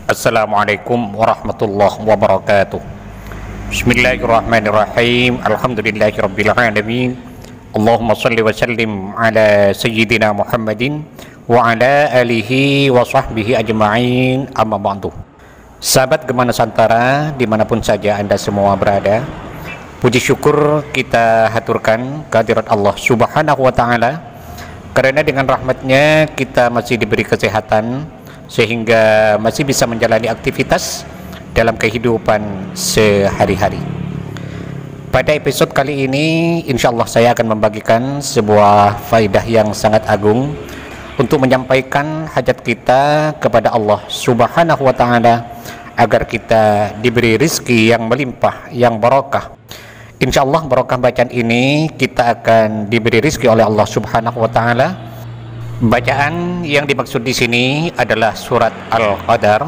Assalamualaikum warahmatullahi wabarakatuh. Bismillahirrahmanirrahim. Alhamdulillahirabbil alamin. Allahumma shalli wa sallim ala sayyidina Muhammadin wa ala alihi wa sahbihi ajma'in. Amma ba'du. Sahabat Gema Nusantara dimanapun saja Anda semua berada, puji syukur kita haturkan kehadirat Allah Subhanahu wa ta'ala, karena dengan rahmatnya kita masih diberi kesehatan sehingga masih bisa menjalani aktivitas dalam kehidupan sehari-hari. Pada episode kali ini insyaallah saya akan membagikan sebuah faedah yang sangat agung untuk menyampaikan hajat kita kepada Allah Subhanahu wa ta'ala agar kita diberi rizki yang melimpah, yang barokah. Insyaallah barokah bacaan ini kita akan diberi rizki oleh Allah Subhanahu wa ta'ala. Bacaan yang dimaksud di sini adalah surat Al-Qadar,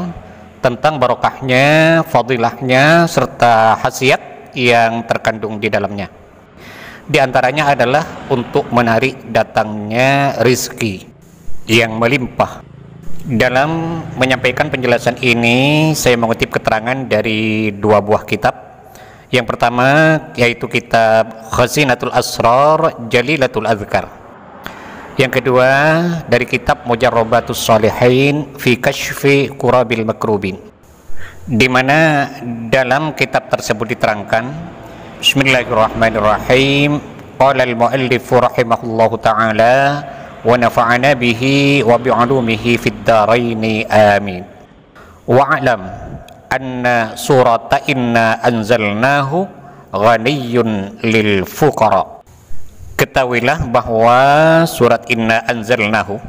tentang barokahnya, fadilahnya, serta khasiat yang terkandung di dalamnya. Di antaranya adalah untuk menarik datangnya rizki yang melimpah. Dalam menyampaikan penjelasan ini, saya mengutip keterangan dari dua buah kitab. Yang pertama yaitu kitab Khazinatul Asrar Jalilatul Azkar. Yang kedua dari kitab Mujarrabatus Shalihin fi Kashfi Kurabil Makrubin, di mana dalam kitab tersebut diterangkan, Bismillahirrahmanirrahim, qala al-muallif rahimahullahu ta'ala wa nafa'ana bihi wa bi'ulumihi fid dharaini amin. Wa'lam anna surata inna anzalnahu ghaniyyun lil fuqara. Ketahuilah bahwa surat Inna Anzalnahu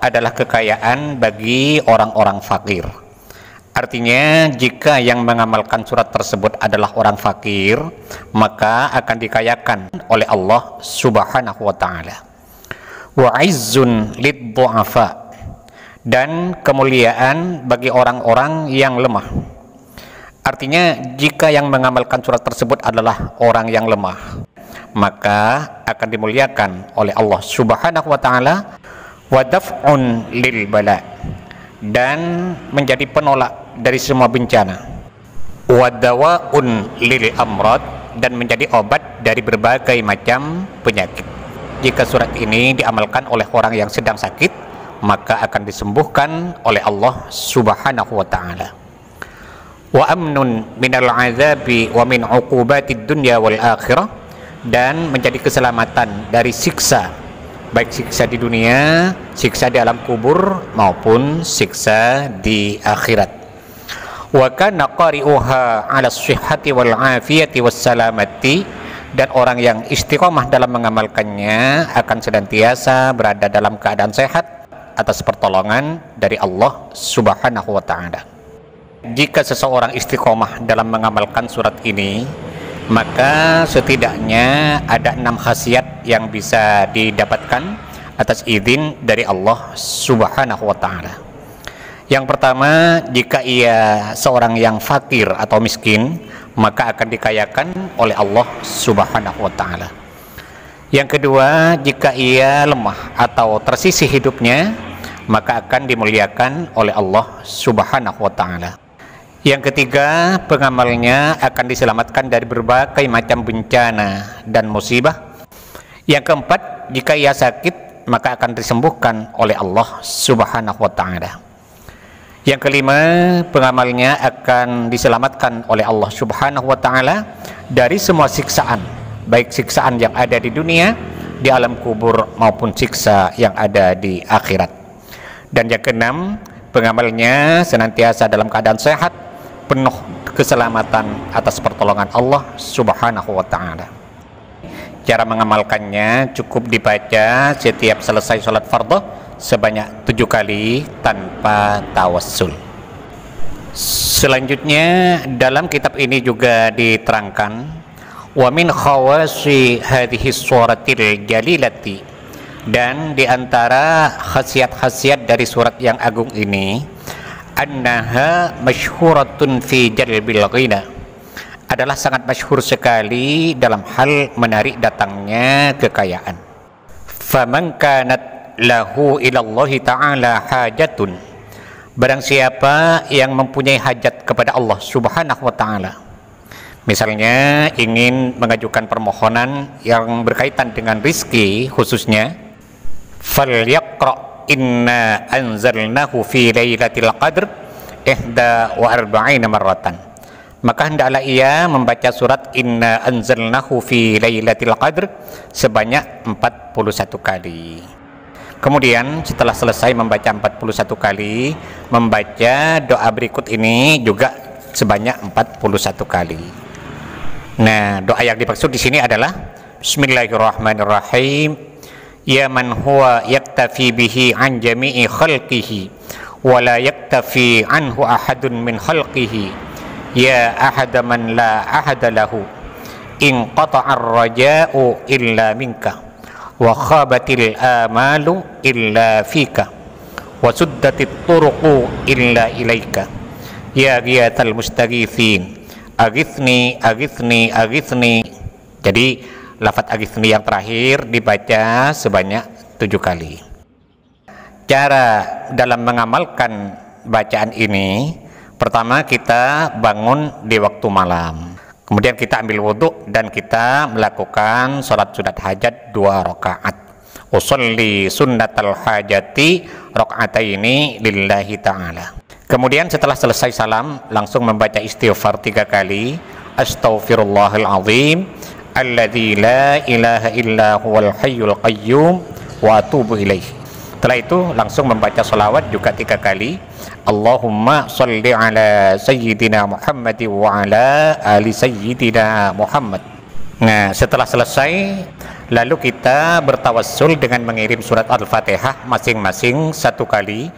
adalah kekayaan bagi orang-orang fakir. Artinya jika yang mengamalkan surat tersebut adalah orang fakir, maka akan dikayakan oleh Allah Subhanahu wa ta'ala. Wa izzun lid-du'afa, dan kemuliaan bagi orang-orang yang lemah. Artinya jika yang mengamalkan surat tersebut adalah orang yang lemah, maka akan dimuliakan oleh Allah Subhanahu wa ta'ala. Wa daf'un lil bala, dan menjadi penolak dari semua bencana. Wa dawa'un lil amrad, dan menjadi obat dari berbagai macam penyakit. Jika surat ini diamalkan oleh orang yang sedang sakit, maka akan disembuhkan oleh Allah Subhanahu wa ta'ala. Wa amnun minal azabi wa min uqubatid dunya wal akhirah, dan menjadi keselamatan dari siksa, baik siksa di dunia, siksa di alam kubur, maupun siksa di akhirat. Wa kana qari'uha 'ala shihhati wal 'afiyati was salamati, dan orang yang istiqomah dalam mengamalkannya akan senantiasa berada dalam keadaan sehat atas pertolongan dari Allah Subhanahu wa ta'ala. Jika seseorang istiqomah dalam mengamalkan surat ini, maka setidaknya ada 6 khasiat yang bisa didapatkan atas izin dari Allah Subhanahu wa ta'ala. Yang pertama, jika ia seorang yang fakir atau miskin, maka akan dikayakan oleh Allah Subhanahu wa ta'ala. Yang kedua, jika ia lemah atau tersisih hidupnya, maka akan dimuliakan oleh Allah Subhanahu wa ta'ala. Yang ketiga, pengamalnya akan diselamatkan dari berbagai macam bencana dan musibah. Yang keempat, jika ia sakit, maka akan disembuhkan oleh Allah Subhanahu wa ta'ala. Yang kelima, pengamalnya akan diselamatkan oleh Allah Subhanahu wa ta'ala dari semua siksaan, baik siksaan yang ada di dunia, di alam kubur, maupun siksa yang ada di akhirat. Dan yang keenam, pengamalnya senantiasa dalam keadaan sehat, penuh keselamatan atas pertolongan Allah Subhanahu wa ta'ala. Cara mengamalkannya cukup dibaca setiap selesai sholat fardhu sebanyak 7 kali tanpa tawassul. Selanjutnya dalam kitab ini juga diterangkan, wa min khawasi hadhihi suratil jalilati, dan diantara khasiat-khasiat dari surat yang agung ini, annaha masyhuratun fi jalbil ghina, adalah sangat masyhur sekali dalam hal menarik datangnya kekayaan. Faman kanat lahu ilallahi ta'ala hajatun, Barang siapa yang mempunyai hajat kepada Allah Subhanahu wa ta'ala, misalnya ingin mengajukan permohonan yang berkaitan dengan rizki khususnya, falyaqra inna anzalnahu fi lailatul qadr ihda wa arba'ina marratan, maka hendaklah ia membaca surat inna anzalnahu fi lailatul qadr sebanyak 41 kali. Kemudian setelah selesai membaca 41 kali, membaca doa berikut ini juga sebanyak 41 kali. Nah, doa yang dimaksud di sini adalah Bismillahirrahmanirrahim. Ya man huwa yaktafi bihi an jami'i khalqihi wa la yaktafi anhu ahadun min khalqihi. Ya ahada man la ahada lahu. In qata'ar raja'u illa minka. Wa khabatil amalu illa fika wa suddatit turuqu illa ilaika ya ghiyatal mustaghithin aghithni aghithni aghithni. Jadi lafaz aghithni yang terakhir dibaca sebanyak 7 kali. Cara dalam mengamalkan bacaan ini, pertama kita bangun di waktu malam, kemudian kita ambil wudhu dan kita melakukan sholat sunat hajat 2 rakaat. Usolli sunnatal hajati rakaataini lillahi ta'ala. Kemudian setelah selesai salam, langsung membaca istighfar 3 kali. Astaghfirullahal azim alladzi la ilaha illa huwal hayyul qayyum wa atubu ilaihi. Setelah itu langsung membaca sholawat juga 3 kali. Allahumma sholli ala sayyidina Muhammad wa ala ali sayyidina Muhammad. Nah, setelah selesai, lalu kita bertawassul dengan mengirim surat Al-Fatihah masing-masing 1 kali.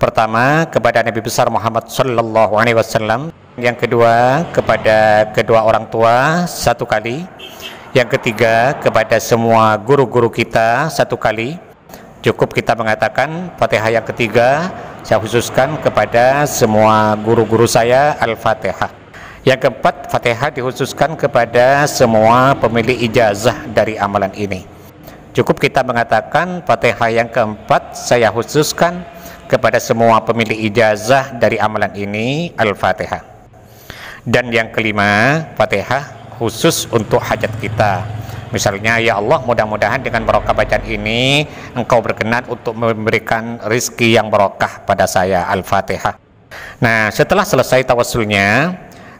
Pertama kepada Nabi besar Muhammad sallallahu alaihi wasallam, yang kedua kepada kedua orang tua 1 kali, yang ketiga kepada semua guru-guru kita 1 kali. Cukup kita mengatakan Fatihah yang ketiga saya khususkan kepada semua guru-guru saya Al-Fatihah. Yang keempat, Fatihah dikhususkan kepada semua pemilik ijazah dari amalan ini. Cukup kita mengatakan Fatihah yang keempat saya khususkan kepada semua pemilik ijazah dari amalan ini Al-Fatihah. Dan yang kelima, Fatihah khusus untuk hajat kita. Misalnya, ya Allah, mudah-mudahan dengan barokah bacaan ini Engkau berkenan untuk memberikan rizki yang barokah pada saya. Al-Fatihah. Nah, setelah selesai tawassulnya,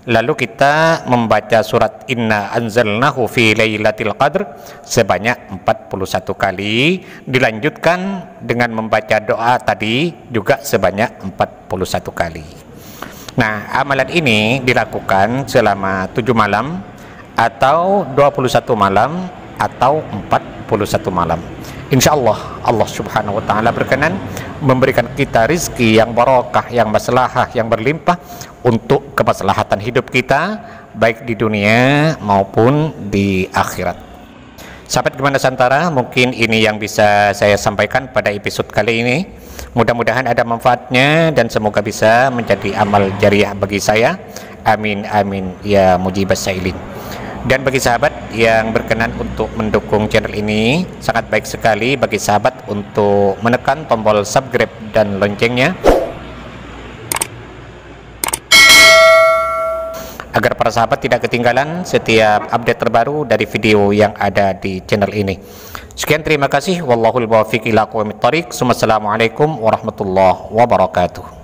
lalu kita membaca surat Inna anzalnahu fi lailatul qadr sebanyak 41 kali, dilanjutkan dengan membaca doa tadi juga sebanyak 41 kali. Nah, amalan ini dilakukan selama 7 malam atau 21 malam atau 41 malam. Insya Allah, Allah Subhanahu wa ta'ala berkenan memberikan kita rizki yang barokah, yang maslahah, yang berlimpah untuk kemaslahatan hidup kita, baik di dunia maupun di akhirat. Sahabat Gema Nusantara, mungkin ini yang bisa saya sampaikan pada episode kali ini. Mudah-mudahan ada manfaatnya dan semoga bisa menjadi amal jariah bagi saya. Amin amin ya mujibas sailin. Dan bagi sahabat yang berkenan untuk mendukung channel ini, sangat baik sekali bagi sahabat untuk menekan tombol subscribe dan loncengnya agar para sahabat tidak ketinggalan setiap update terbaru dari video yang ada di channel ini. Sekian, terima kasih. Wallahul muwaffiq ila aqwamit thoriq. Wassalamualaikum warahmatullahi wabarakatuh.